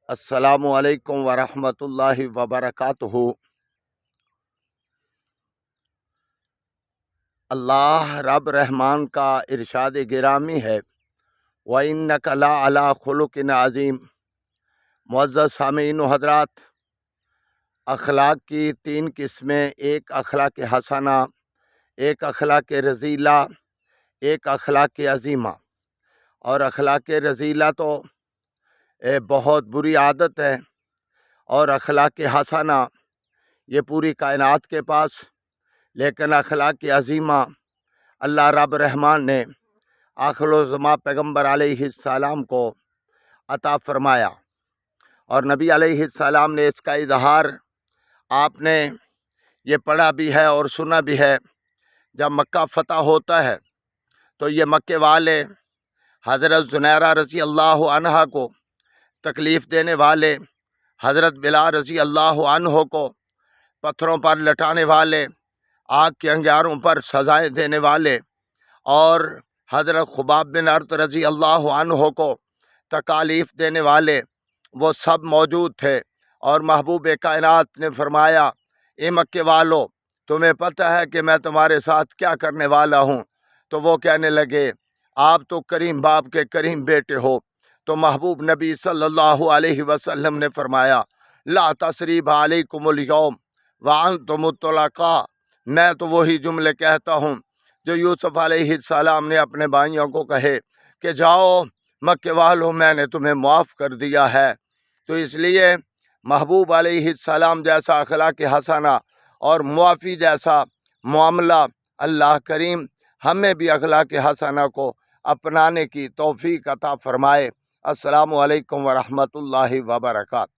السلام علیکم ورحمۃ اللہ وبرکاتہ۔ اللہ رب رحمان کا ارشاد گرامی ہے، وَإِنَّكَ لَعَلَىٰ خُلُقٍ عَظِيمٍ۔ معزز سامعین و حضرات، اخلاق کی تین قسمیں، ایک اخلاق حسنہ، ایک اخلاق رذیلہ، ایک اخلاق عظیمہ۔ اور اخلاق رذیلہ تو بہت بری عادت ہے، اور اخلاق حسنہ یہ پوری کائنات کے پاس، لیکن اخلاق عظیمہ اللہ رب رحمان نے آخر الزماں پیغمبر علیہ السلام کو عطا فرمایا، اور نبی علیہ السلام نے اس کا اظہار آپ نے یہ پڑھا بھی ہے اور سنا بھی ہے۔ جب مکہ فتح ہوتا ہے تو یہ مکے والے حضرت زنیرہ رضی اللہ عنہ کو تکلیف دینے والے، حضرت بلال رضی اللہ عنہ کو پتھروں پر لٹانے والے، آگ کے انگاروں پر سزائیں دینے والے، اور حضرت خباب بن ارت رضی اللہ عنہ کو تکالیف دینے والے، وہ سب موجود تھے۔ اور محبوب کائنات نے فرمایا، اے مکے والو، تمہیں پتہ ہے کہ میں تمہارے ساتھ کیا کرنے والا ہوں؟ تو وہ کہنے لگے، آپ تو کریم باپ کے کریم بیٹے ہو۔ تو محبوب نبی صلی اللہ علیہ وسلم نے فرمایا، لا تثریب علیکم اليوم وانتم طلقاء۔ میں تو وہی جملے کہتا ہوں جو یوسف علیہ السلام نے اپنے بھائیوں کو کہے کہ جاؤ مکے والوں، میں نے تمہیں معاف کر دیا ہے۔ تو اس لیے محبوب علیہ السلام جیسا اخلاق حسنہ اور معافی جیسا معاملہ اللہ کریم ہمیں بھی اخلاق حسنہ کو اپنانے کی توفیق عطا فرمائے۔ السلام علیکم ورحمۃ اللہ وبرکاتہ۔